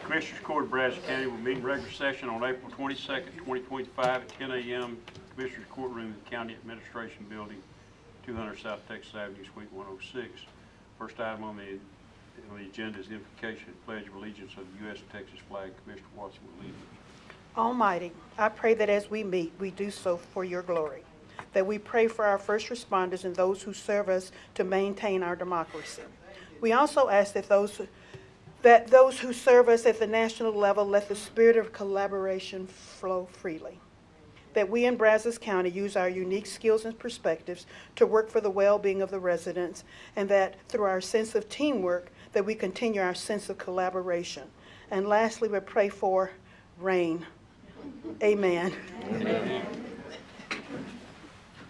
Commissioners Court of Brazos County will meet in regular session on April 22nd, 2025 at 10 a.m. Commissioners Courtroom in the County Administration Building, 200 South Texas Avenue, Suite 106. First item on the agenda is the invocation and pledge of allegiance of the U.S. and Texas flag. Commissioner Watson will lead us. Almighty, I pray that as we meet, we do so for your glory, that we pray for our first responders and those who serve us to maintain our democracy. We also ask that those who serve us at the national level let the spirit of collaboration flow freely, that we in Brazos County use our unique skills and perspectives to work for the well-being of the residents, and that through our sense of teamwork, that we continue our sense of collaboration. And lastly, we pray for rain. Amen. Amen.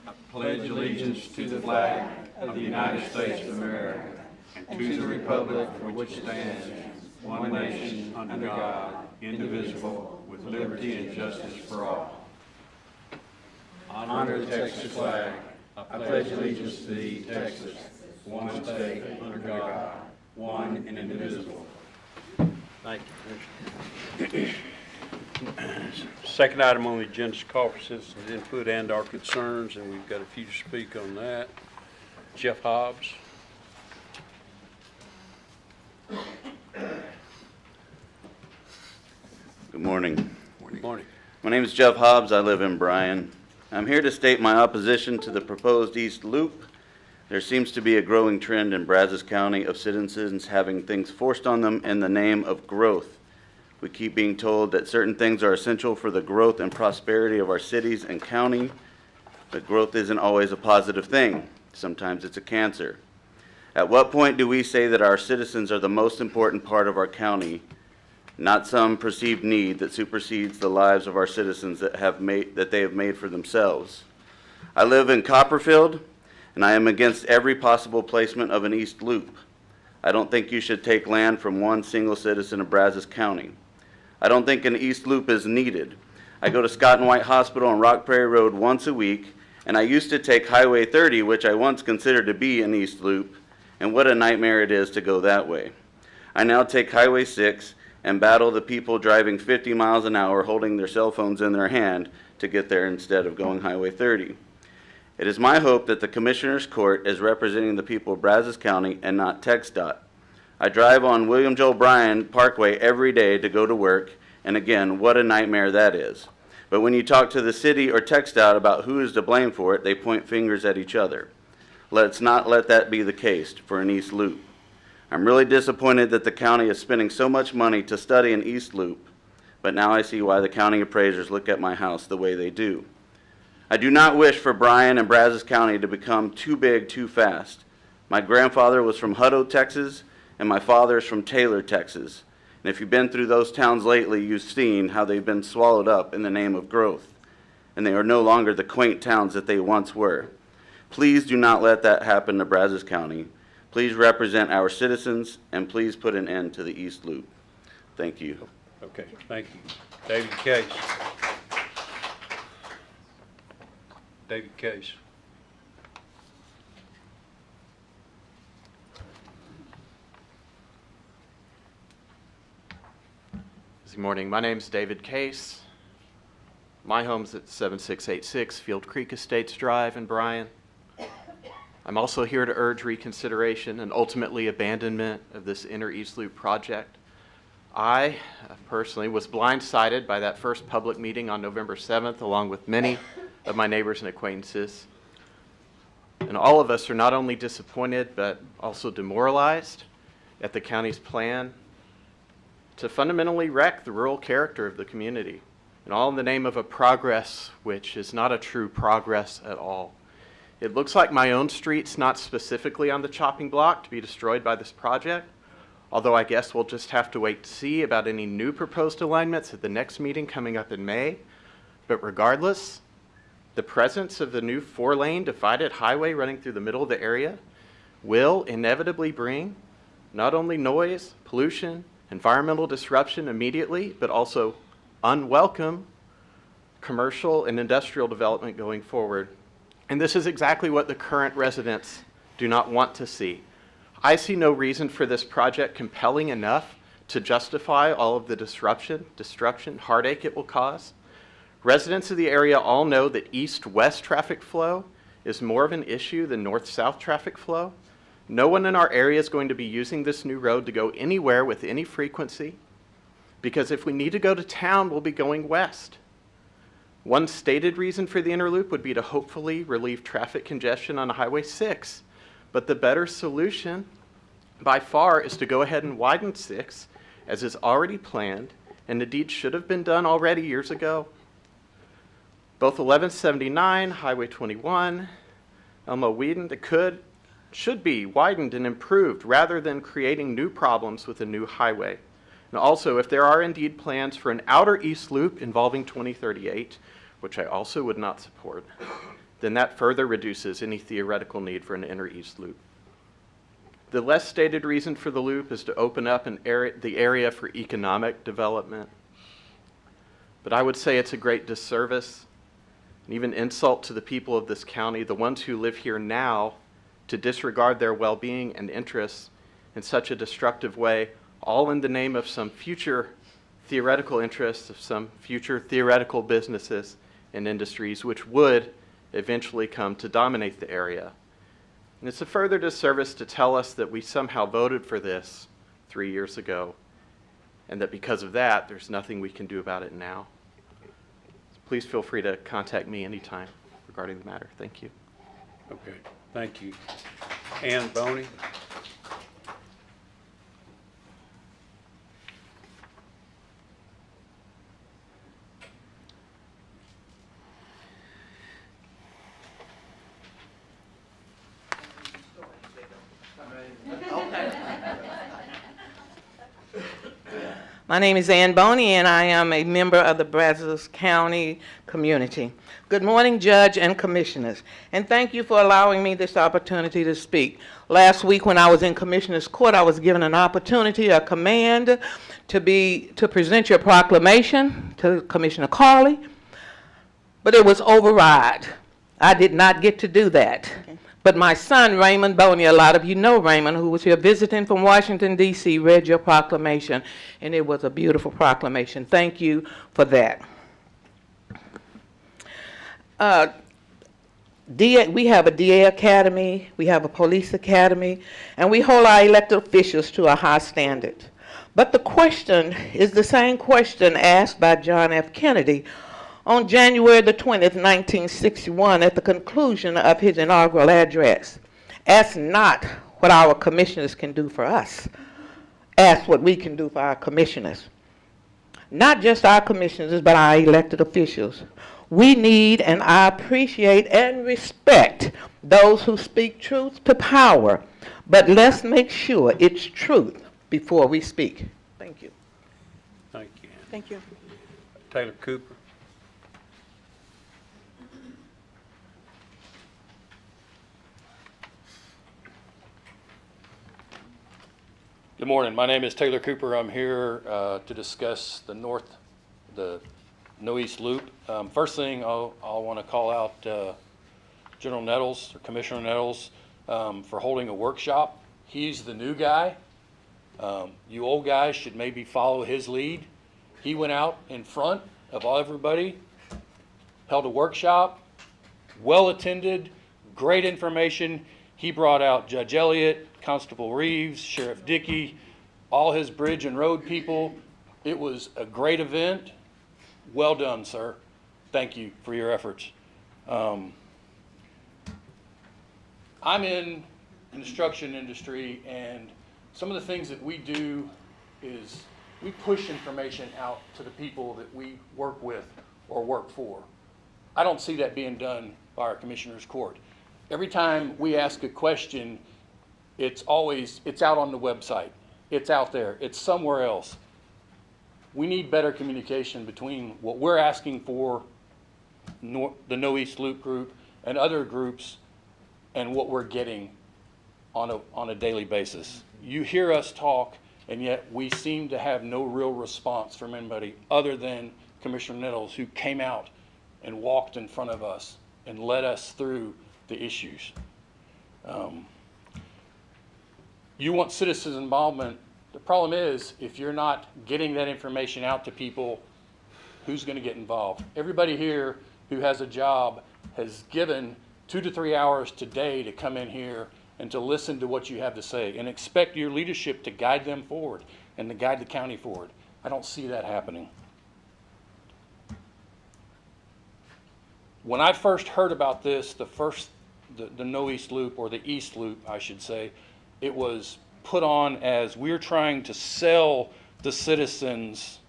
I pledge allegiance to the flag of the United States of America and to the republic for which stands one nation under God, indivisible, with liberty and justice for all. Honor the Texas flag. I pledge allegiance to thee, Texas, one state under God, one and indivisible. Thank you, Commissioner. Second item on the agenda is call for citizens' input and our concerns, and we've got a few to speak on that. Jeff Hobbs. Good morning. Morning. My name is Jeff Hobbs. I live in Bryan. I'm here to state my opposition to the proposed East Loop. There seems to be a growing trend in Brazos County of citizens having things forced on them in the name of growth. We keep being told that certain things are essential for the growth and prosperity of our cities and county, but growth isn't always a positive thing. Sometimes it's a cancer. At what point do we say that our citizens are the most important part of our county, not some perceived need that supersedes the lives of our citizens that they have made for themselves? I live in Copperfield, and I am against every possible placement of an East Loop. I don't think you should take land from one single citizen of Brazos County. I don't think an East Loop is needed. I go to Scott and White Hospital on Rock Prairie Road once a week, and I used to take Highway 30, which I once considered to be an East Loop, and what a nightmare it is to go that way. I now take Highway 6 and battle the people driving 50 miles an hour holding their cell phones in their hand to get there instead of going Highway 30. It is my hope that the Commissioner's Court is representing the people of Brazos County and not TxDOT. I drive on William Joel Bryan Parkway every day to go to work, and again, what a nightmare that is. But when you talk to the city or TxDOT about who is to blame for it, they point fingers at each other. Let's not let that be the case for an East Loop. I'm really disappointed that the county is spending so much money to study an East Loop, but now I see why the county appraisers look at my house the way they do. I do not wish for Bryan and Brazos County to become too big too fast. My grandfather was from Hutto, Texas, and my father is from Taylor, Texas. And if you've been through those towns lately, you've seen how they've been swallowed up in the name of growth, and they are no longer the quaint towns that they once were. Please do not let that happen to Brazos County. Please represent our citizens, and please put an end to the East Loop. Thank you. Okay, thank you. David Case. David Case. Good morning. My name is David Case. My home's at 7686 Field Creek Estates Drive in Bryan. I'm also here to urge reconsideration and ultimately abandonment of this Inner East Loop project. I personally was blindsided by that first public meeting on November 7th, along with many of my neighbors and acquaintances. And all of us are not only disappointed, but also demoralized at the county's plan to fundamentally wreck the rural character of the community, and all in the name of a progress which is not a true progress at all. It looks like my own street's not specifically on the chopping block to be destroyed by this project, although I guess we'll just have to wait to see about any new proposed alignments at the next meeting coming up in May. But regardless, the presence of the new 4-lane divided highway running through the middle of the area will inevitably bring not only noise, pollution, environmental disruption immediately, but also unwelcome commercial and industrial development going forward. And this is exactly what the current residents do not want to see. I see no reason for this project compelling enough to justify all of the disruption, destruction, heartache it will cause. Residents of the area all know that east-west traffic flow is more of an issue than north-south traffic flow. No one in our area is going to be using this new road to go anywhere with any frequency, because if we need to go to town, we'll be going west. One stated reason for the inner loop would be to hopefully relieve traffic congestion on Highway 6, but the better solution by far is to go ahead and widen 6, as is already planned, and the deed should have been done already years ago. Both 1179, Highway 21, Elmo Whedon, should be widened and improved rather than creating new problems with a new highway. And also, if there are indeed plans for an outer east loop involving 2038, which I also would not support, then that further reduces any theoretical need for an inner east loop. The less stated reason for the loop is to open up the area for economic development. But I would say it's a great disservice and even insult to the people of this county, the ones who live here now, to disregard their well-being and interests in such a destructive way, all in the name of some future theoretical interests of some future theoretical businesses and industries which would eventually come to dominate the area. And it's a further disservice to tell us that we somehow voted for this 3 years ago, and that because of that, there's nothing we can do about it now. So please feel free to contact me anytime regarding the matter. Thank you. Okay, thank you. Ann Boney? My name is Ann Boney, and I am a member of the Brazos County community. Good morning, Judge and Commissioners, and thank you for allowing me this opportunity to speak. Last week when I was in Commissioner's Court, I was given an opportunity, a command to present your proclamation to Commissioner Carley, but it was override. I did not get to do that. Okay. But my son, Raymond Boney, a lot of you know Raymond, who was here visiting from Washington, D.C., read your proclamation, and it was a beautiful proclamation. Thank you for that. We have a DA academy, we have a police academy, and we hold our elected officials to a high standard. But the question is the same question asked by John F. Kennedy on January the 20th, 1961, at the conclusion of his inaugural address. Ask not what our commissioners can do for us. Ask what we can do for our commissioners. Not just our commissioners, but our elected officials. We need, and I appreciate and respect those who speak truth to power, but let's make sure it's truth before we speak. Thank you. Thank you. Thank you. Taylor Cooper. Good morning. My name is Taylor Cooper. I'm here to discuss the No East Loop. First thing, I'll want to call out General Nettles, or Commissioner Nettles, for holding a workshop. He's the new guy. You old guys should maybe follow his lead. He went out in front of everybody, held a workshop, well attended, great information. He brought out Judge Elliott, Constable Reeves, Sheriff Dickey, all his bridge and road people. It was a great event. Well done, sir. Thank you for your efforts. I'm in the construction industry, and some of the things that we do is we push information out to the people that we work with or work for. I don't see that being done by our Commissioner's Court. Every time we ask a question, it's out on the website. It's out there. It's somewhere else. We need better communication between what we're asking for, the No East Loop group and other groups, and what we're getting on a daily basis. You hear us talk, and yet we seem to have no real response from anybody other than Commissioner Nettles, who came out and walked in front of us and led us through the issues. You want citizens' involvement. The problem is, if you're not getting that information out to people, who's going to get involved? Everybody here who has a job has given 2 to 3 hours today to come in here and to listen to what you have to say and expect your leadership to guide them forward and to guide the county forward. I don't see that happening. When I first heard about this, the No East Loop, or the East Loop, I should say, it was put on as we're trying to sell the citizens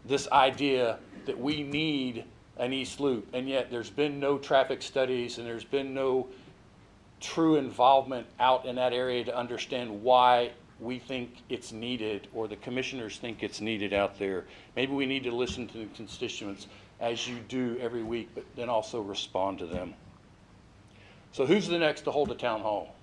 this idea that we need an East Loop, and yet there's been no traffic studies and there's been no true involvement out in that area to understand why we think it's needed, or the commissioners think it's needed out there. Maybe we need to listen to the constituents as you do every week, but then also respond to them. So who's the next to hold a town hall?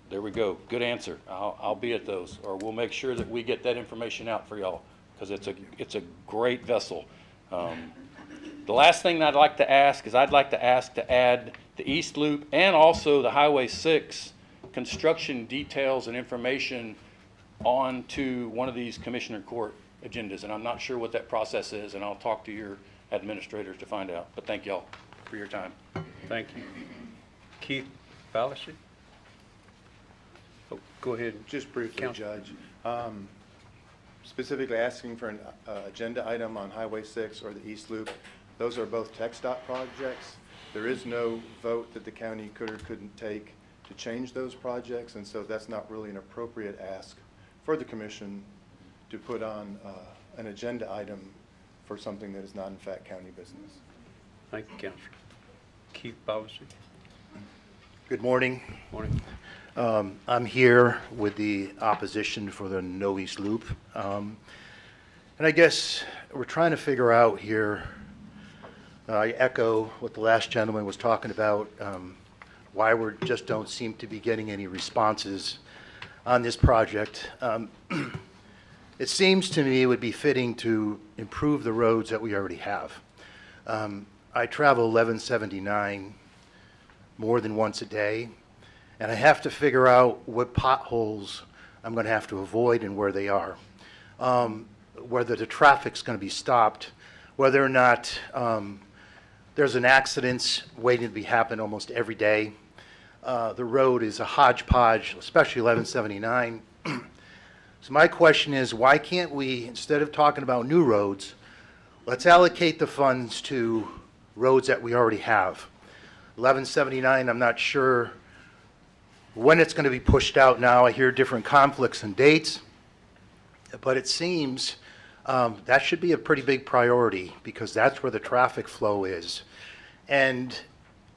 There we go. Good answer. I'll be at those, or we'll make sure that we get that information out for y'all, because it's a great vessel. The last thing I'd like to ask is I'd like to ask to add the East Loop and also the Highway 6 construction details and information onto one of these Commissioner Court agendas. And I'm not sure what that process is, and I'll talk to your administrators to find out. But thank y'all for your time. Thank you. Keith Fallacy? Oh, go ahead. Just briefly, Counsel. Judge. Specifically asking for an agenda item on Highway 6 or the East Loop. Those are both TxDOT projects. There is no vote that the county could or couldn't take to change those projects, and so that's not really an appropriate ask for the commission to put on an agenda item for something that is not in fact county business. Thank you, Counselor. Keith Fallacy? Good morning. Morning. I'm here with the opposition for the No East Loop. And I guess we're trying to figure out here, I echo what the last gentleman was talking about, why we just don't seem to be getting any responses on this project. It seems to me it would be fitting to improve the roads that we already have. I travel 1179 more than once a day, and I have to figure out what potholes I'm going to have to avoid and where they are. Whether the traffic's going to be stopped, whether or not there's an accident waiting to be happen almost every day. The road is a hodgepodge, especially 1179. So my question is, why can't we, instead of talking about new roads, let's allocate the funds to roads that we already have. 1179, I'm not sure when it's going to be pushed out now. I hear different conflicts and dates, but it seems that should be a pretty big priority because that's where the traffic flow is. And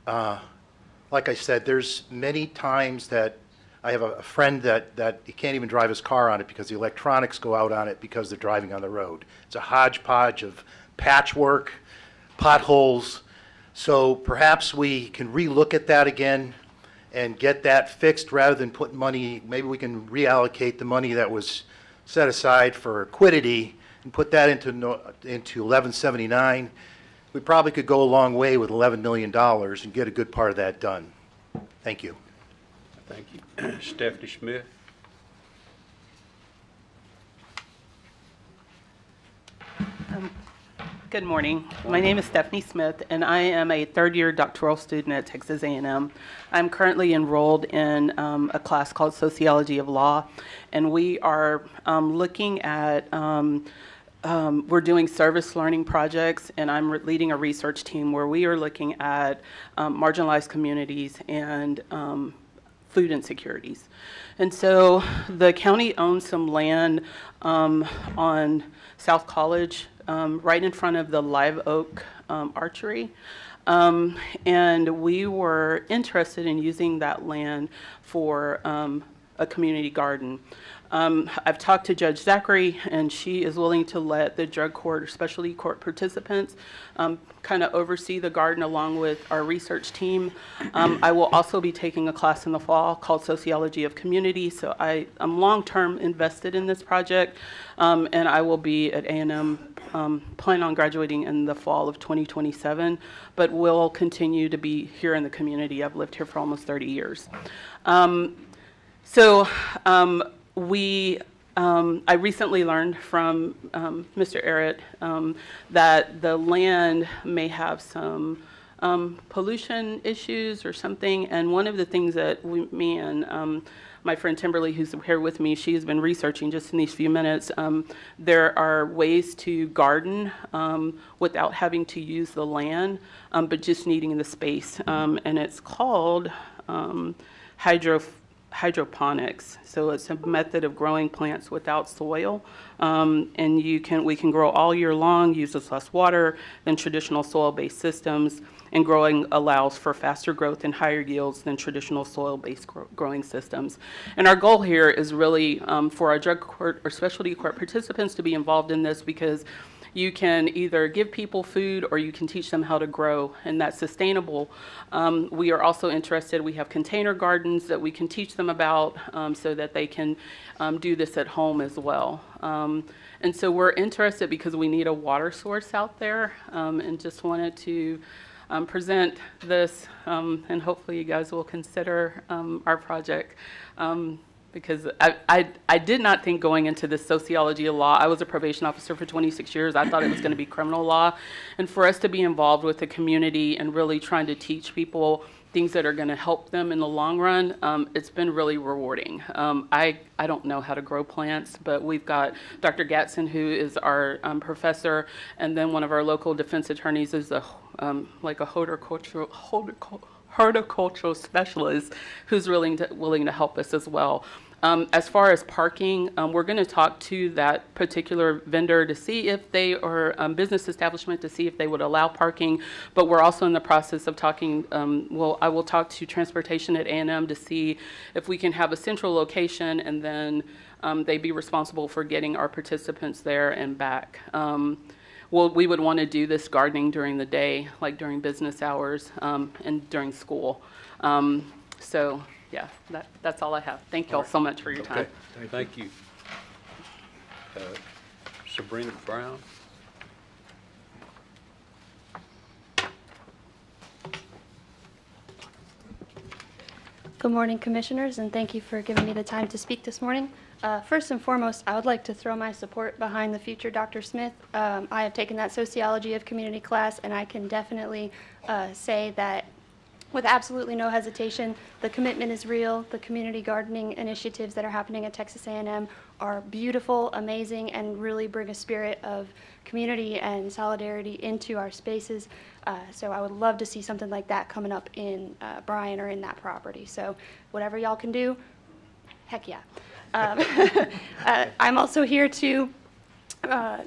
like I said, there's many times that I have a friend that he can't even drive his car on it because the electronics go out on it because they're driving on the road. It's a hodgepodge of patchwork, potholes. So perhaps we can relook at that again and get that fixed rather than put money. Maybe we can reallocate the money that was set aside for quiddity and put that into 1179. We probably could go a long way with $11 million and get a good part of that done. Thank you. Thank you. Stephanie Smith? Good morning. My name is Stephanie Smith, and I am a third-year doctoral student at Texas A&M. I'm currently enrolled in a class called Sociology of Law, and we are looking at, we're doing service learning projects, and I'm leading a research team where we are looking at marginalized communities and food insecurities. And so the county owns some land on South College, right in front of the Live Oak Archery. And we were interested in using that land for a community garden. I've talked to Judge Zachary, and she is willing to let the drug court or specialty court participants kind of oversee the garden along with our research team. I will also be taking a class in the fall called Sociology of Community, so I'm long-term invested in this project, and I will be at A&M, plan on graduating in the fall of 2027, but will continue to be here in the community. I've lived here for almost 30 years. I recently learned from Mr. Arrett that the land may have some pollution issues or something, and one of the things that me and my friend Timberly, who's here with me, she's been researching just in these few minutes. There are ways to garden without having to use the land, but just needing the space, and it's called hydroponics. So it's a method of growing plants without soil, and we can grow all year long, uses less water than traditional soil-based systems, and growing allows for faster growth and higher yields than traditional soil-based growing systems. And our goal here is really for our drug court or specialty court participants to be involved in this, because you can either give people food or you can teach them how to grow, and that's sustainable. We are also interested, we have container gardens that we can teach them about so that they can do this at home as well. And so we're interested because we need a water source out there, and just wanted to present this, and hopefully you guys will consider our project. Because I did not think going into this sociology of law, I was a probation officer for 26 years, I thought it was going to be criminal law. And for us to be involved with the community and really trying to teach people things that are going to help them in the long run, it's been really rewarding. I don't know how to grow plants, but we've got Dr. Gatson, who is our professor, and then one of our local defense attorneys is like a horticultural specialist who's willing to help us as well. As far as parking, we're going to talk to that particular vendor to see if they, or business establishment, to see if they would allow parking. But we're also in the process of talking, I will talk to transportation at A&M to see if we can have a central location, and then they be responsible for getting our participants there and back. We would want to do this gardening during the day, like during business hours and during school. So yeah, that's all I have. Thank you all so much for your time. Okay. Thank you. Sabrina Brown. Good morning, Commissioners, and thank you for giving me the time to speak this morning. First and foremost, I would like to throw my support behind the future Dr. Smith. I have taken that sociology of community class, and I can definitely say that with absolutely no hesitation, the commitment is real. The community gardening initiatives that are happening at Texas A&M are beautiful, amazing, and really bring a spirit of community and solidarity into our spaces. So I would love to see something like that coming up in Bryan or in that property. So whatever y'all can do, heck yeah. I'm also here to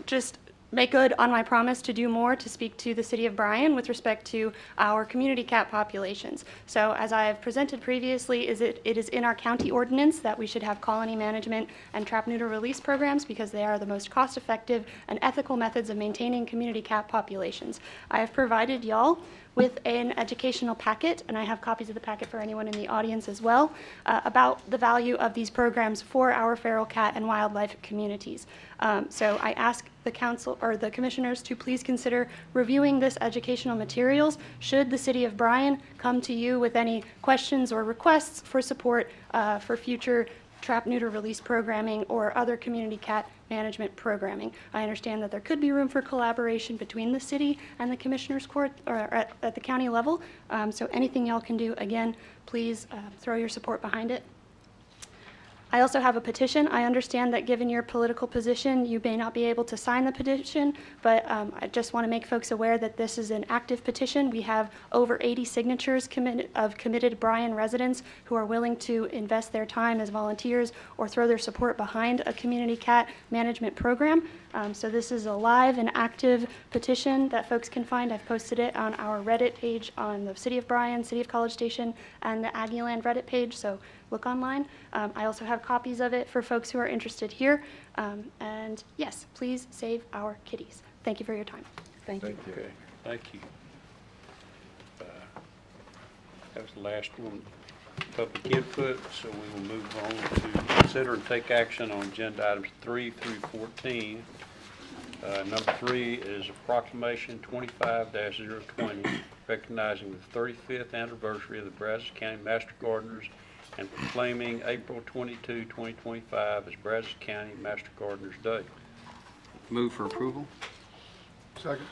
just make good on my promise to do more to speak to the city of Bryan with respect to our community cat populations. So as I have presented previously, it is in our county ordinance that we should have colony management and trap neuter release programs, because they are the most cost effective and ethical methods of maintaining community cat populations. I have provided y'all with an educational packet, and I have copies of the packet for anyone in the audience as well, about the value of these programs for our feral cat and wildlife communities. So I ask the council or the commissioners to please consider reviewing this educational materials should the city of Bryan come to you with any questions or requests for support for future trap neuter release programming or other community cat management programming. I understand that there could be room for collaboration between the city and the commissioners court, or at the county level. So anything y'all can do, again, please throw your support behind it. I also have a petition. I understand that given your political position, you may not be able to sign the petition, but I just want to make folks aware that this is an active petition. We have over 80 signatures of committed Bryan residents who are willing to invest their time as volunteers or throw their support behind a community cat management program. So this is a live and active petition that folks can find. I've posted it on our Reddit page on the City of Bryan, City of College Station, and the Aggieland Reddit page, so look online. I also have copies of it for folks who are interested here. And yes, please save our kitties. Thank you for your time. Thank you. Okay, thank you. That was the last one, public input, so we will move on to consider and take action on agenda items 3 through 14. Number 3 is a proclamation 25-020 recognizing the 35th anniversary of the Brazos County Master Gardeners and proclaiming April 22, 2025 as Brazos County Master Gardener's Day. Move for approval. Second.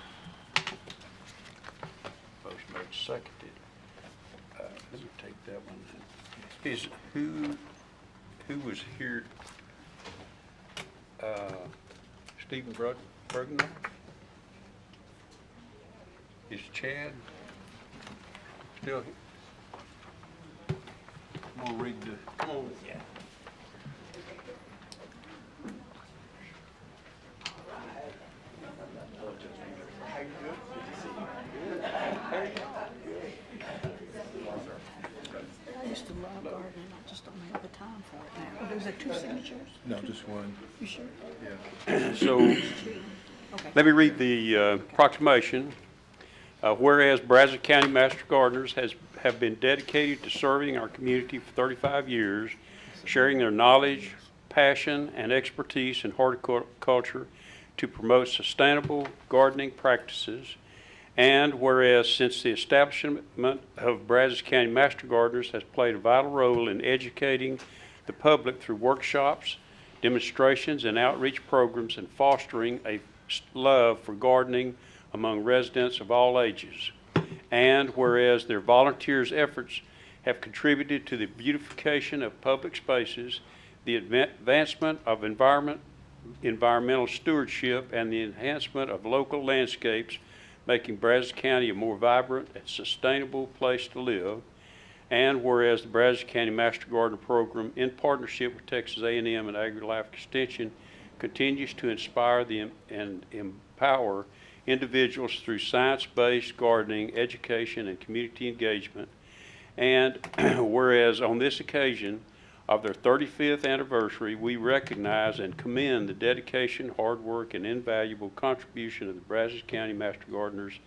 Motion made, seconded. Let me take that one. Is, who was here? Stephen Brugman? Is Chad still here? I'm gonna read the, come on. Yeah. I used to love gardening, I just don't have the time for it now. There's 2 signatures? No, just one. You sure? Yeah. So, Okay. let me read the proclamation. Whereas Brazos County Master Gardeners have been dedicated to serving our community for 35 years, sharing their knowledge, passion, and expertise in horticulture to promote sustainable gardening practices. And whereas since the establishment of Brazos County Master Gardeners has played a vital role in educating the public through workshops, demonstrations, and outreach programs, and fostering a love for gardening among residents of all ages. And whereas their volunteers' efforts have contributed to the beautification of public spaces, the advancement of environmental stewardship, and the enhancement of local landscapes, making Brazos County a more vibrant and sustainable place to live. And whereas the Brazos County Master Gardener Program, in partnership with Texas A&M and AgriLife Extension, continues to inspire and empower individuals through science-based gardening, education, and community engagement. And whereas on this occasion of their 35th anniversary, we recognize and commend the dedication, hard work, and invaluable contribution of the Brazos County Master Gardeners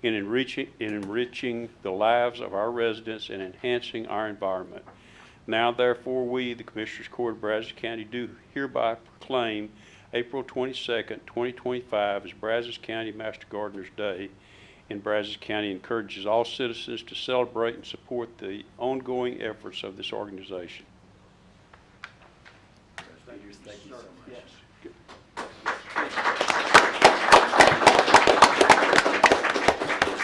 in enriching the lives of our residents and enhancing our environment. Now, therefore, we, the Commissioners Court of Brazos County, do hereby proclaim April 22nd, 2025 as Brazos County Master Gardeners Day in Brazos County, encourages all citizens to celebrate and support the ongoing efforts of this organization. Thank you so much.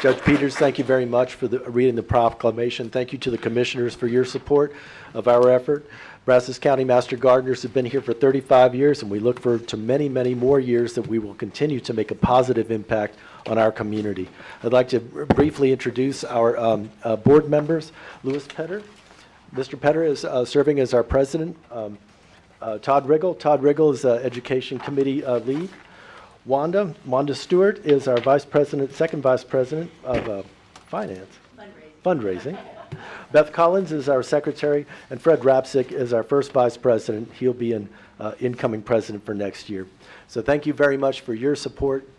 Judge Peters, thank you very much for reading the proclamation. Thank you to the commissioners for your support of our effort. Brazos County Master Gardeners have been here for 35 years, and we look forward to many, many more years that we will continue to make a positive impact on our community. I'd like to briefly introduce our board members. Louis Petter. Mr. Petter is serving as our president. Todd Riggle. Todd Riggle is Education Committee lead. Wanda Stewart is our vice president, second vice president of finance. Fundraising. Beth Collins is our secretary, and Fred Rapsick is our first vice president. He'll be an incoming president for next year. So thank you very much for your support,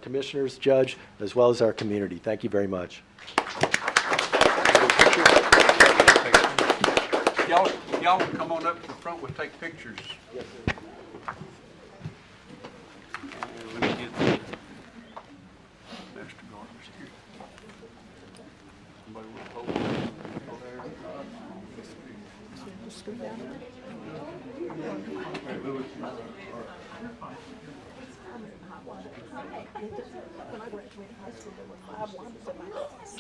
commissioners, judge, as well as our community. Thank you very much. Y'all come on up to the front, we'll take pictures. Yes, sir. And let me get the Master Gardeners here. Somebody will hold it. When I graduated high school, there were 5 Wandas in my class.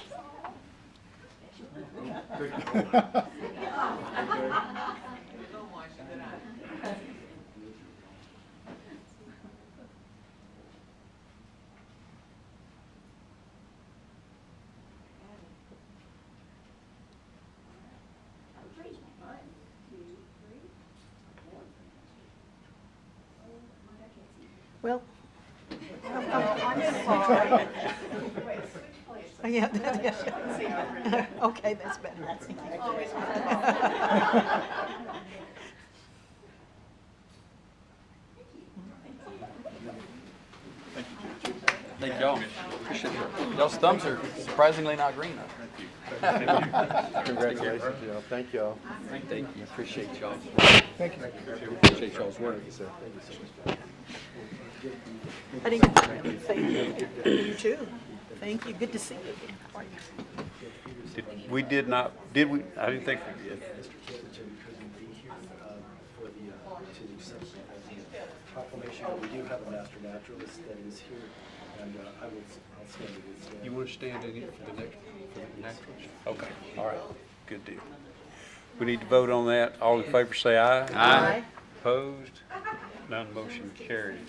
Well, I'm sorry. Yeah, okay, that's better. Thank y'all. Appreciate it. Y'all's thumbs are surprisingly not green enough. Congratulations, y'all. Thank y'all. Thank you. Appreciate y'all. Thank you. Appreciate y'all's work. I didn't get to say you too. Thank you. Good to see you again. How are you? We did not, did we? I didn't think we did. Proclamation, we do have a master naturalist that is here, and I'll stand with you. You want to stand in it for the naturalist? Okay, all right, good deal. We need to vote on that. All in favor say aye. Aye. Opposed? None motion carries.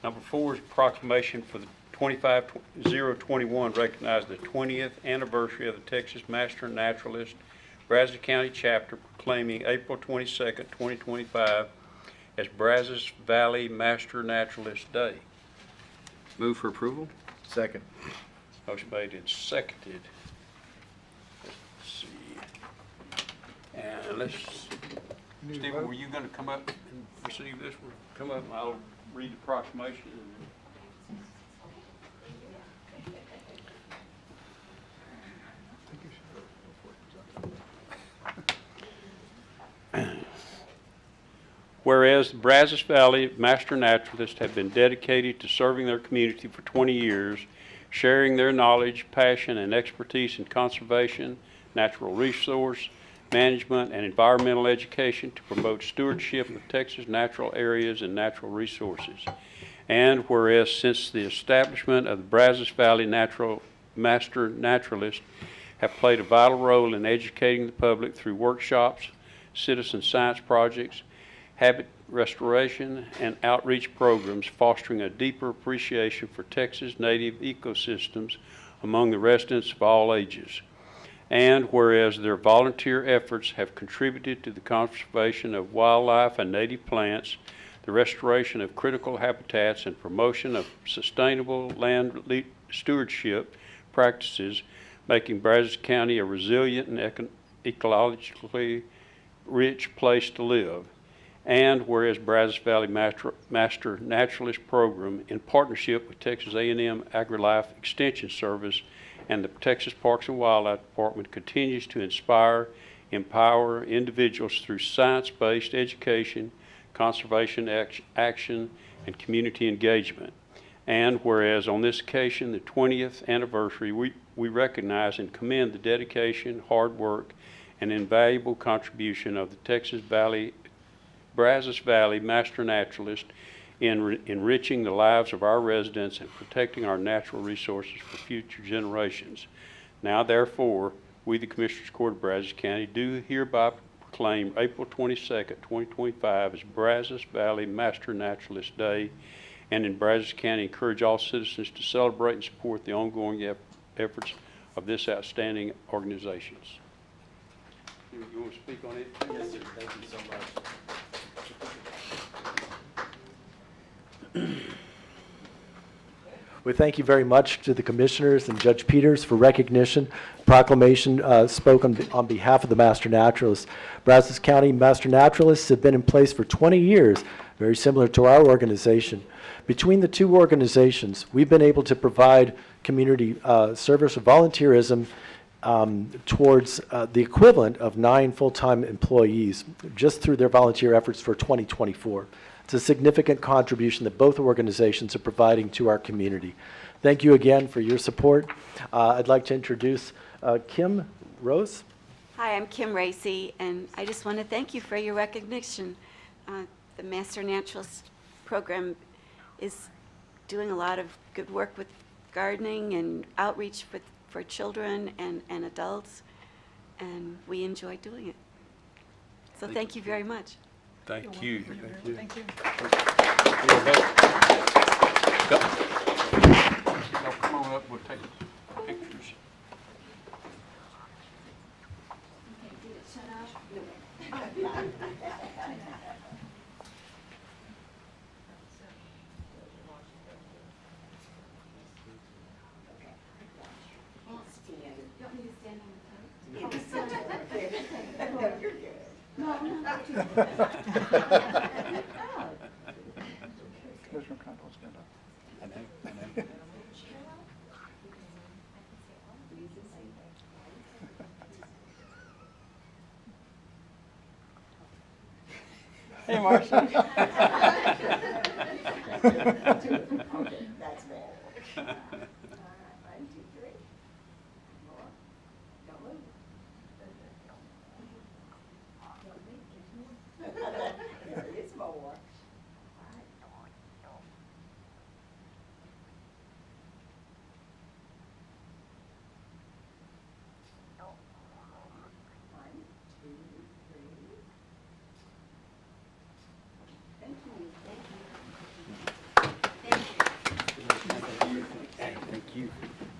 Number 4 is proclamation for the 25-021, recognize the 20th anniversary of the Texas Master Naturalist Brazos County Chapter, proclaiming April 22nd, 2025 as Brazos Valley Master Naturalist Day. Move for approval? Second. Motion made and seconded. Let's see. And let's, Stephen, were you going to come up and receive this one? Come up and I'll read the proclamation. Whereas the Brazos Valley Master Naturalists have been dedicated to serving their community for 20 years, sharing their knowledge, passion, and expertise in conservation, natural resource management, and environmental education to promote stewardship of Texas natural areas and natural resources. And whereas since the establishment of the Brazos Valley Master Naturalists have played a vital role in educating the public through workshops, citizen science projects, habit restoration, and outreach programs, fostering a deeper appreciation for Texas native ecosystems among the residents of all ages. And whereas their volunteer efforts have contributed to the conservation of wildlife and native plants, the restoration of critical habitats, and promotion of sustainable land stewardship practices, making Brazos County a resilient and ecologically rich place to live. And whereas Brazos Valley Master Naturalist Program, in partnership with Texas A&M AgriLife Extension Service and the Texas Parks and Wildlife Department, continues to inspire, empower individuals through science-based education, conservation action, and community engagement. And whereas on this occasion, the 20th anniversary, we recognize and commend the dedication, hard work, and invaluable contribution of the Brazos Valley Master Naturalist in enriching the lives of our residents and protecting our natural resources for future generations. Now, therefore, we, the Commissioners Court of Brazos County, do hereby proclaim April 22nd, 2025 as Brazos Valley Master Naturalist Day, and in Brazos County encourage all citizens to celebrate and support the ongoing efforts of this outstanding organizations. You want to speak on it? Yes, sir. Thank you so much. We thank you very much to the commissioners and Judge Peters for recognition. Proclamation spoken on behalf of the Master Naturalists. Brazos County Master Naturalists have been in place for 20 years, very similar to our organization. Between the two organizations, we've been able to provide community service or volunteerism towards the equivalent of 9 full-time employees just through their volunteer efforts for 2024. It's a significant contribution that both organizations are providing to our community. Thank you again for your support. I'd like to introduce Kim Rose. Hi, I'm Kim Racy, and I just want to thank you for your recognition. The Master Naturalist Program is doing a lot of good work with gardening and outreach for children and adults, and we enjoy doing it. So thank you very much. Thank you. Thank you. Go. Y'all come on up, we'll take pictures. Hey, Marcia.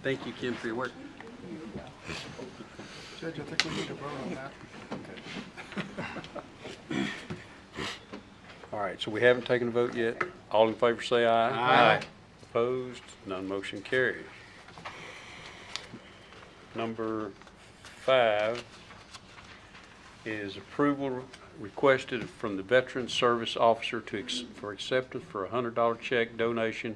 Thank you, Kim, for your work. Judge, I think we need to vote on that. All right, so we haven't taken a vote yet. All in favor say aye. Aye. Opposed? None motion carries. Number 5 is approval requested from the Veteran Service Officer for acceptance for a $100 check donation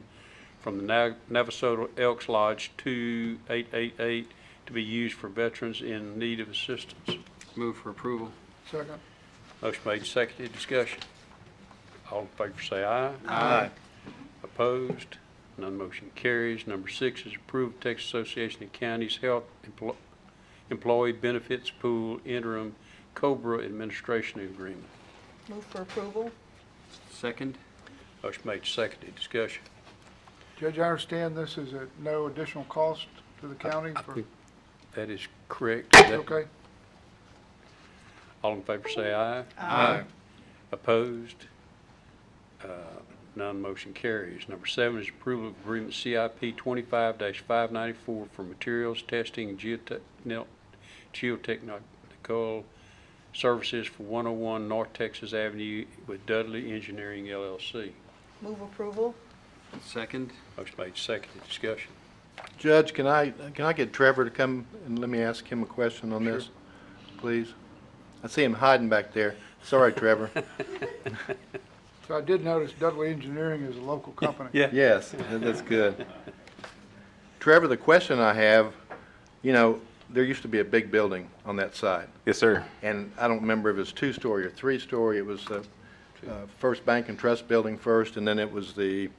from the Navasota Elks Lodge 2888 to be used for veterans in need of assistance. Move for approval. Second. Motion made, seconded, discussion. All in favor say aye. Aye. Opposed? None motion carries. Number 6 is approve Texas Association of Counties Health Employee Benefits Pool Interim COBRA Administration Agreement. Move for approval. Second. Motion made, seconded, discussion. Judge, I understand this is at no additional cost to the county I for, think that is correct. okay? All in favor say aye. Aye. Opposed? None motion carries. Number 7 is approval of agreement CIP 25-594 for materials testing and geotechnical services for 101 North Texas Avenue with Dudley Engineering LLC. Move approval. Second. Motion made, seconded, discussion. Judge, can I get Trevor to come and let me ask him a question on this, please? I see him hiding back there. Sorry, Trevor. So I did notice Dudley Engineering is a local company. Yeah. Yes, that's good. Trevor, the question I have, you know, there used to be a big building on that side. Yes, sir. And I don't remember if it was 2-story or 3-story. It was the First Bank and Trust building first, and then it was the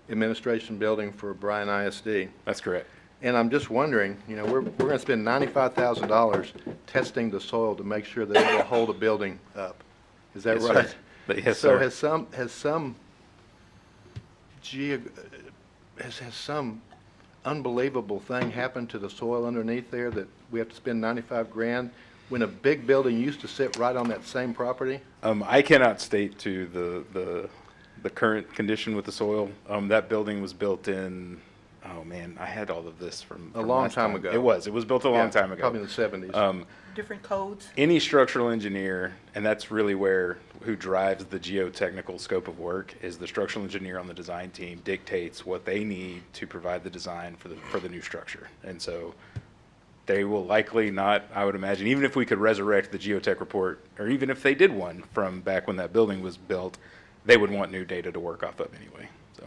administration building for Bryan ISD. That's correct. And I'm just wondering, you know, we're going to spend $95,000 testing the soil to make sure that it will hold a building up. Is that Yes, sir. right? Yes, so sir. has some unbelievable thing happened to the soil underneath there that we have to spend 95 grand when a big building used to sit right on that same property? I cannot state to the current condition with the soil. That building was built in, oh man, I had all of this from A long last time ago. It was built a long time ago. Probably in the 70s. Different codes. Any structural engineer, and that's really who drives the geotechnical scope of work, is the structural engineer on the design team dictates what they need to provide the design for the new structure. And so they will likely not, I would imagine, even if we could resurrect the geotech report, or even if they did one from back when that building was built, they would want new data to work off of anyway. So,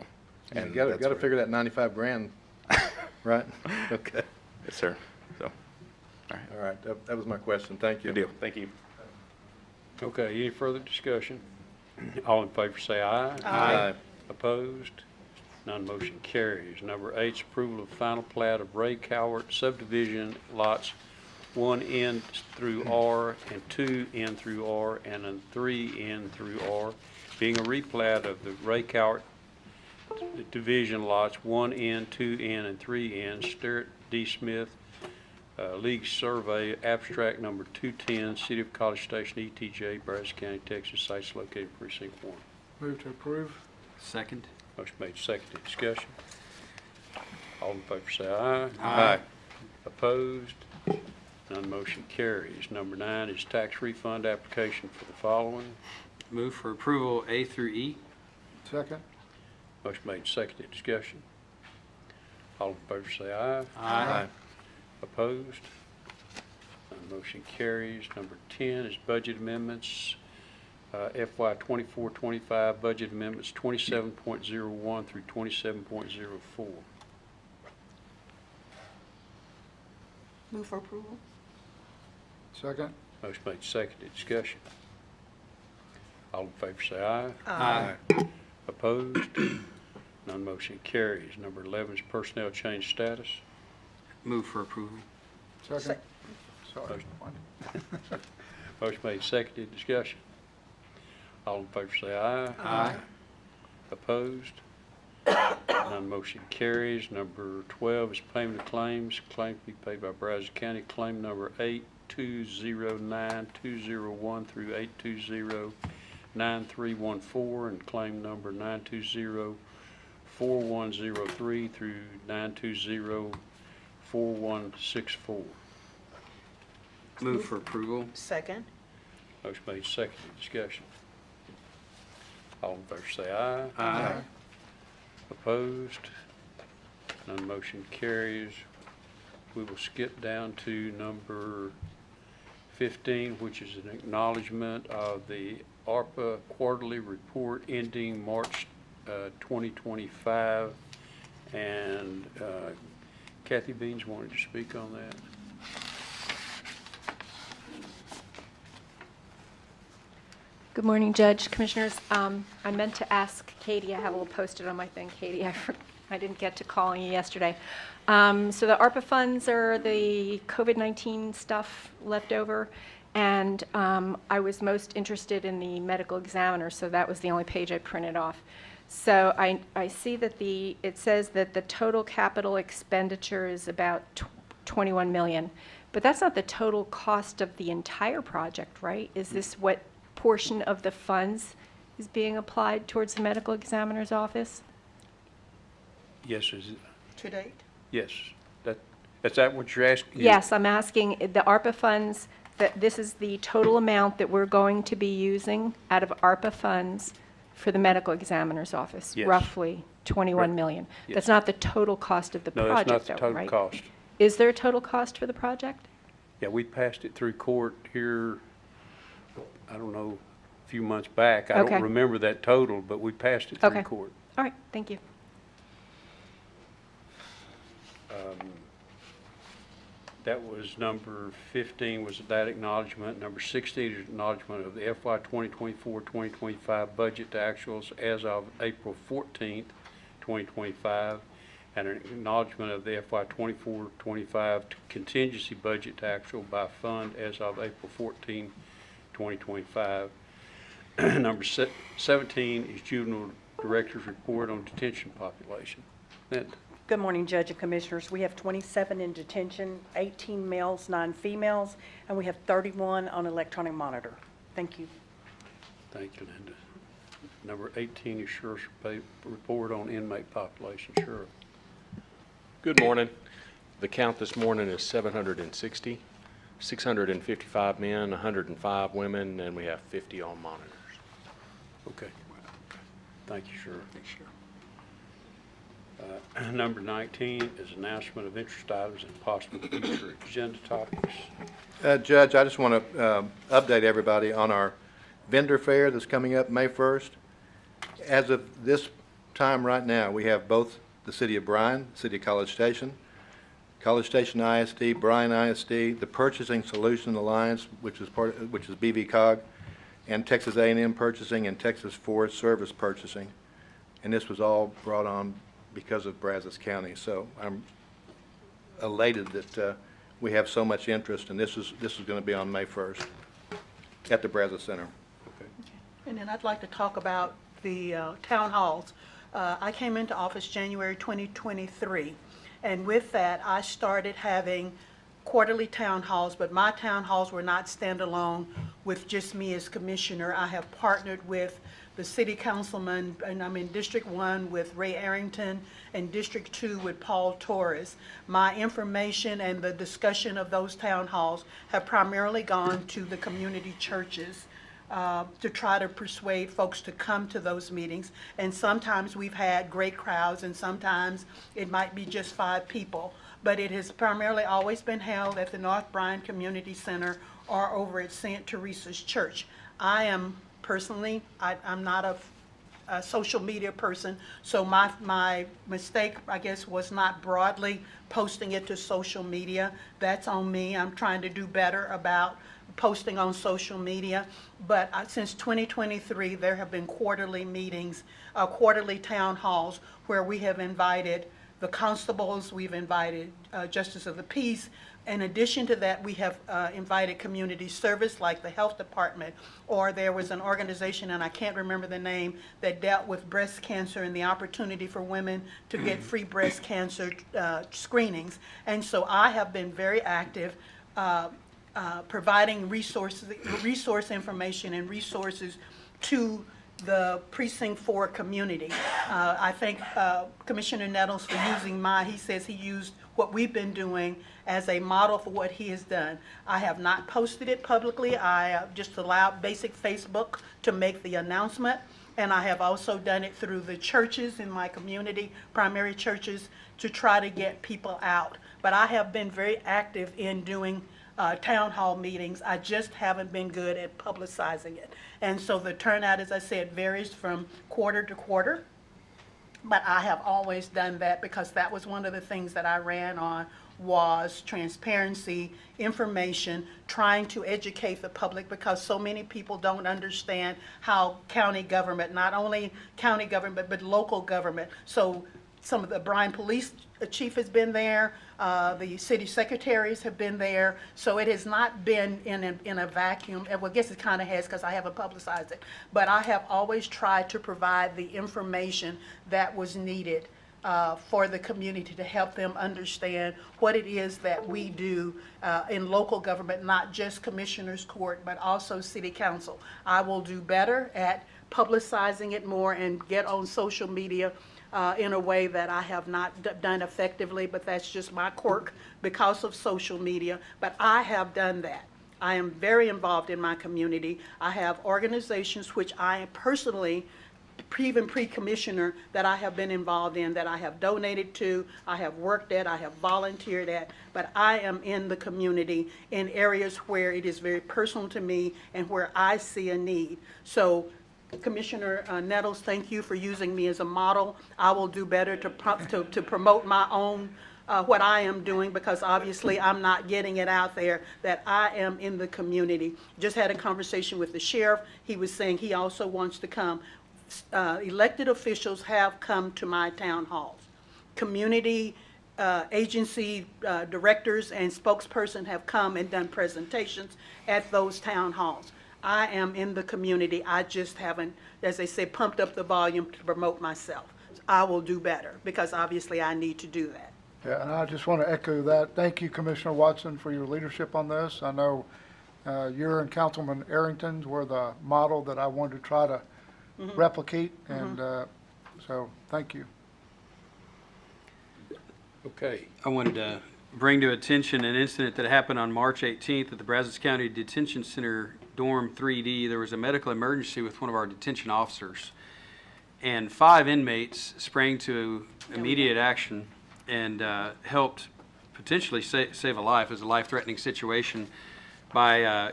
You and got that's to where- figure that 95 grand, right? Okay. Yes, sir. So, all right. All right, that was my question. Thank you. Good deal. Thank you. Okay, any further discussion? All in favor say aye. Aye. Opposed? None motion carries. Number 8 is approval of final plat of Ray Cowart subdivision lots 1N through R and 2N through R and then 3N through R, being a replat of the Ray Cowart division lots 1N, 2N, and 3N, Stewart D. Smith, League Survey, abstract number 210, City of College Station, ETJ, Brazos County, Texas, sites located in precinct 1. Move to approve. Second. Motion made, seconded, discussion. All in favor say aye. Aye. Opposed? None motion carries. Number 9 is tax refund application for the following. Move for approval A through E. Second. Motion made, seconded, discussion. All in favor say aye. Aye. Opposed? None motion carries. Number 10 is budget amendments. FY 24-25 budget amendments 27.01 through 27.04. Move for approval. Second. Motion made, seconded, discussion. All in favor say aye. Aye. Opposed? None motion carries. Number 11 is personnel change status. Move for approval. Second. Sorry. Motion made, seconded, discussion. All in favor say aye. Aye. Opposed? None motion carries. Number 12 is payment of claims. Claim to be paid by Brazos County. Claim number 8209-201 through 820-9314, and claim number 920-4103 through 920-4164. Move for approval. Second. Motion made, seconded, discussion. All in favor say aye. Aye. Opposed? None motion carries. We will skip down to number 15, which is an acknowledgement of the ARPA quarterly report ending March 2025. And Kathy Beans wanted to speak on that. Good morning, Judge, Commissioners. I meant to ask Katie, I have a little posted on my thing, Katie, I didn't get to calling you yesterday. So the ARPA funds are the COVID-19 stuff left over, and I was most interested in the medical examiner, so that was the only page I printed off. So I see that it says that the total capital expenditure is about 21 million, but that's not the total cost of the entire project, right? Is this what portion of the funds is being applied towards the medical examiner's office? Yes, is it? To date? Yes. Is that what you're asking? Yes, I'm asking the ARPA funds, that this is the total amount that we're going to be using out of ARPA funds for the medical examiner's office, Yes. roughly 21 Right. million. Yes. That's not the total cost of the No, project, that's not the though, total right? cost. Is there a total cost for the project? Yeah, we passed it through court here, I don't know, a few months back. I Okay. don't remember that total, but we passed it through Okay. court. All right, thank you. That was number 15 was that acknowledgement. Number 16 is acknowledgement of the FY 2024-2025 budget to actuals as of April 14th, 2025, and an acknowledgement of the FY 24-25 contingency budget to actual by fund as of April 14, 2025. Number 17 is juvenile director's report on detention population. Linda. Good morning, Judge and Commissioners. We have 27 in detention, 18 males, 9 females, and we have 31 on electronic monitor. Thank you. Thank you, Linda. Number 18 is Sheriff's report on inmate population. Sheriff. Good morning. The count this morning is 760, 655 men, 105 women, and we have 50 on monitors. Okay. Thank you, Sheriff. Number 19 is announcement of interest items and possible future agenda topics. Judge, I just want to update everybody on our vendor fair that's coming up May 1st. As of this time right now, we have both the City of Bryan, City of College Station ISD, Bryan ISD, the Purchasing Solution Alliance, which is BVCOG, and Texas A&M Purchasing and Texas Forest Service Purchasing. And this was all brought on because of Brazos County. So I'm elated that we have so much interest, and this is going to be on May 1st at the Brazos Center. Okay. And then I'd like to talk about the town halls. I came into office January 2023, and with that, I started having quarterly town halls, but my town halls were not standalone with just me as commissioner. I have partnered with the city councilman, and I'm in District 1 with Ray Arrington, and District 2 with Paul Torres. My information and the discussion of those town halls have primarily gone to the community churches to try to persuade folks to come to those meetings. And sometimes we've had great crowds, and sometimes it might be just 5 people. But it has primarily always been held at the North Bryan Community Center or over at St. Teresa's Church. I am personally, I'm not a social media person, so my mistake, I guess, was not broadly posting it to social media. That's on me. I'm trying to do better about posting on social media, but since 2023, there have been quarterly meetings, quarterly town halls where we have invited the constables, we've invited justice of the peace. In addition to that, we have invited community service like the health department, or there was an organization, and I can't remember the name, that dealt with breast cancer and the opportunity for women to get free breast cancer screenings. And so I have been very active providing resource information and resources to the Precinct 4 community. I thank Commissioner Nettles for using he says he used what we've been doing as a model for what he has done. I have not posted it publicly. I just allowed basic Facebook to make the announcement, and I have also done it through the churches in my community, primary churches, to try to get people out. But I have been very active in doing town hall meetings. I just haven't been good at publicizing it. And so the turnout, as I said, varies from quarter to quarter. But I have always done that because that was one of the things that I ran on, was transparency, information, trying to educate the public, because so many people don't understand how county government, not only county government, but local government. So some of the Bryan Police Chief has been there, the city secretaries have been there, so it has not been in a vacuum. Well, I guess it kind of has because I haven't publicized it, but I have always tried to provide the information that was needed for the community to help them understand what it is that we do in local government, not just Commissioner's Court, but also City Council. I will do better at publicizing it more and get on social media in a way that I have not done effectively, but that's just my quirk because of social media. But I have done that. I am very involved in my community. I have organizations which I am personally, even pre-commissioner, that I have been involved in, that I have donated to, I have worked at, I have volunteered at, but I am in the community in areas where it is very personal to me and where I see a need. So Commissioner Nettles, thank you for using me as a model. I will do better to promote my own, what I am doing, because obviously I'm not getting it out there that I am in the community. Just had a conversation with the sheriff. He was saying he also wants to come. Elected officials have come to my town halls. Community agency directors and spokesperson have come and done presentations at those town halls. I am in the community. I just haven't, as they say, pumped up the volume to promote myself. I will do better because obviously I need to do that. Yeah, and I just want to echo that. Thank you, Commissioner Watson, for your leadership on this. I know you and Councilman Arrington were the model that I wanted to try to replicate, and so thank you. Okay, I wanted to bring to attention an incident that happened on March 18th at the Brazos County Detention Center, Dorm 3D. There was a medical emergency with one of our detention officers, and 5 inmates sprang to immediate action and helped potentially save a life. It was a life-threatening situation by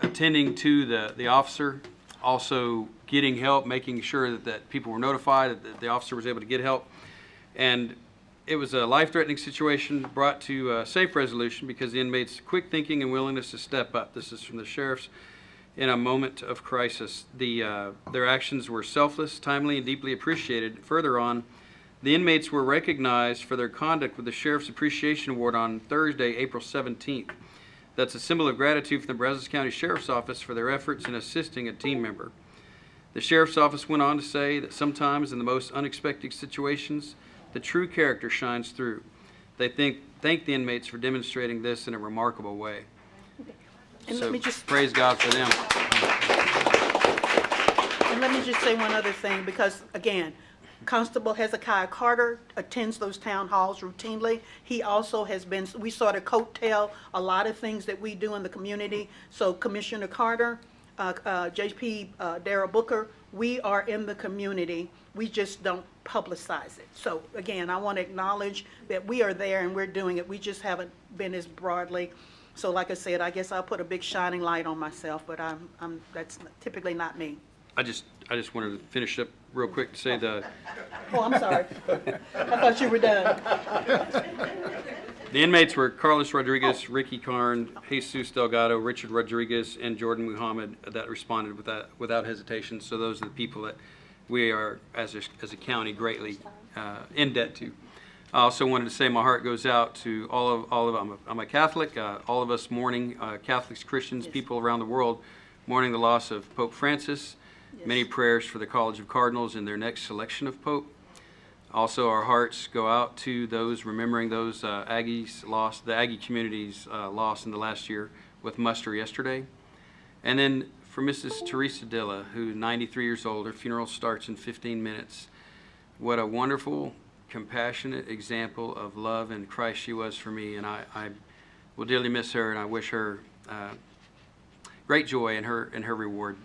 attending to the officer, also getting help, making sure that people were notified, that the officer was able to get help. And it was a life-threatening situation brought to safe resolution because the inmates' quick thinking and willingness to step up. This is from the sheriffs. In a moment of crisis, their actions were selfless, timely, and deeply appreciated. Further on, the inmates were recognized for their conduct with the Sheriff's Appreciation Award on Thursday, April 17th. That's a symbol of gratitude from the Brazos County Sheriff's Office for their efforts in assisting a team member. The Sheriff's Office went on to say that sometimes in the most unexpected situations, the true character shines through. They thank the inmates for demonstrating this in a remarkable way. And So let me just praise God for them. And let me just say one other thing, because again, Constable Hezekiah Carter attends those town halls routinely. He also has been, we sort of coattail a lot of things that we do in the community. So Commissioner Carter, JP Darrell Booker, we are in the community. We just don't publicize it. So again, I want to acknowledge that we are there and we're doing it. We just haven't been as broadly. So like I said, I guess I'll put a big shining light on myself, but that's typically not me. I just wanted to finish up real quick to say Oh, I'm sorry. I thought you were done. The inmates were Carlos Rodriguez, Ricky Karn, Jesus Delgado, Richard Rodriguez, and Jordan Muhammad that responded without hesitation. So those are the people that we are, as a county, greatly in debt to. I also wanted to say my heart goes out to all of I'm a Catholic, all of us mourning, Catholics, Christians, people around the world mourning the loss of Pope Francis. Many prayers for the College of Cardinals in their next selection of Pope. Also, our hearts go out to those remembering those Aggies lost, the Aggie communities lost in the last year with muster yesterday. And then for Mrs. Teresa Dilla, who 93 years old, her funeral starts in 15 minutes. What a wonderful, compassionate example of love in Christ she was for me, and I will dearly miss her, and I wish her great joy in her reward.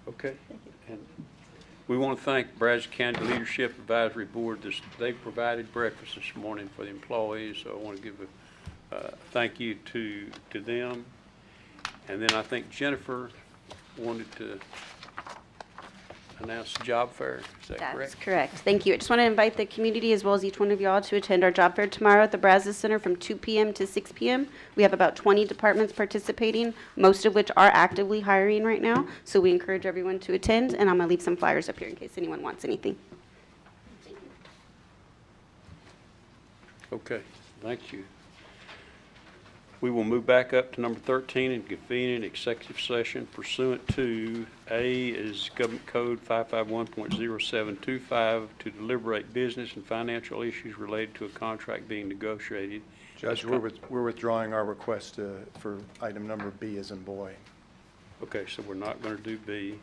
Okay. And we want to thank Brazos County Leadership Advisory Board. They provided breakfast this morning for the employees, so I want to give a thank you to them. And then I think Jennifer wanted to announce the job fair. Is that correct? That's correct. Thank you. I just want to invite the community as well as each one of y'all to attend our job fair tomorrow at the Brazos Center from 2 p.m. to 6 p.m. We have about 20 departments participating, most of which are actively hiring right now. So we encourage everyone to attend, and I'm going to leave some flyers up here in case anyone wants anything. Okay, thank you. We will move back up to number 13 and convene an executive session pursuant to A is Government Code 551.0725 to deliberate business and financial issues related to a contract being negotiated. Judge, we're withdrawing our request for item number B as in boy. Okay, so we're not going to do B.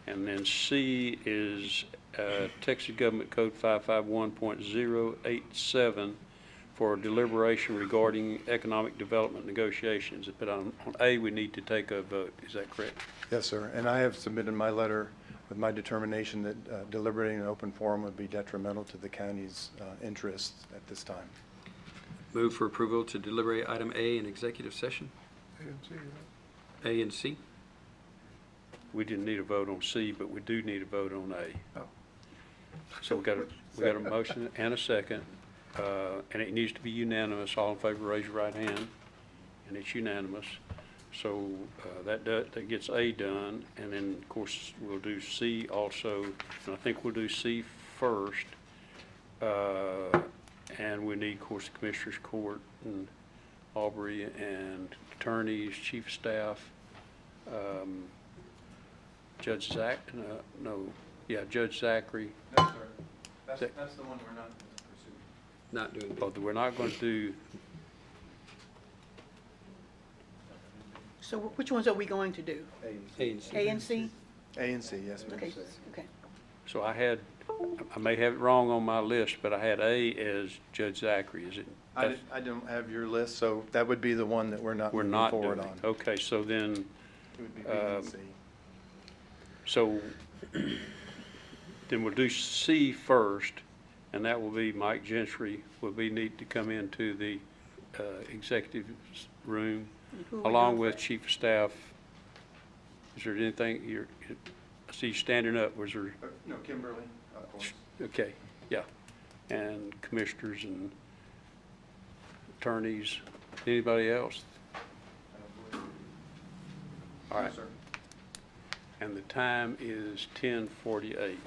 And then C is Texas Government Code 551.087 for deliberation regarding economic development negotiations. But on A, we need to take a vote. Is that correct? Yes, sir. And I have submitted my letter with my determination that deliberating in open forum would be detrimental to the county's interests at this time. Move for approval to deliberate item A in executive session. A and C. We didn't need a vote on C, but we do need a vote on A. Oh. So we got a motion and a second. And it needs to be unanimous. All in favor, raise your right hand. And it's unanimous. So that gets A done. And then, of course, we'll do C also. And I think we'll do C first. And we need, of course, the Commissioner's Court and Aubrey and attorneys, chief of staff, Judge Zach, Judge Zachary. No, sir. That's the one we're not pursuing. Not doing both. We're not going to do. So which ones are we going to do? A and C. A and C? A and C, yes, ma'am. Okay, okay. So I may have it wrong on my list, but I had A as Judge Zachary. Is it? I don't have your list, so that would be the one that we're not moving forward on. Okay, so then. It would be B and C. So then we'll do C first, and that will be Mike Gentry will need to come into the executive room along with chief of staff. Is there anything I see you standing up? Was there? No, Kimberly, of course. Okay, yeah, and commissioners and attorneys. Anybody else? All right. Yes, sir. And the time is 10:48.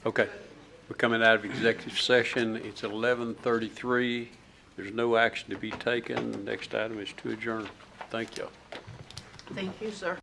Okay, we're coming out of executive session. It's 11:33. There's no action to be taken. The next item is to adjourn. Thank you. Thank you, sir.